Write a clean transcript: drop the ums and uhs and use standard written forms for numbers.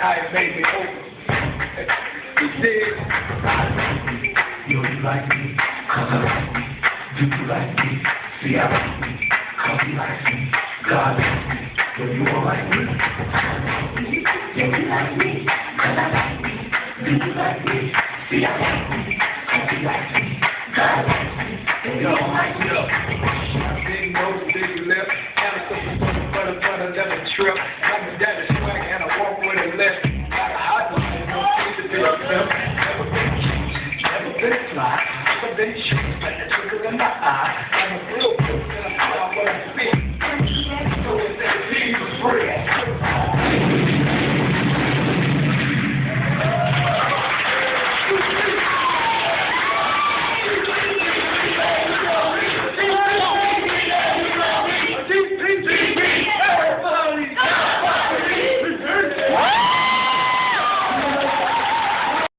how it made me over. You dig? Yo, you like me, cause I like me. Do you like me? See, I like me, cause he likes me. God likes me. Yo, you all like me? Yo, you like me, cause I like me. Do you like me? See, I like me, cause he likes me. God likes me. Yo, you all like me? Big nose, big lip, and a couple butter, never trip. I'm a daddy swag and I walk with a lip. Got a hot one, no need to be a flip. Never been cute, never been fly, never been short, like the twinkle in my eye. I'm a real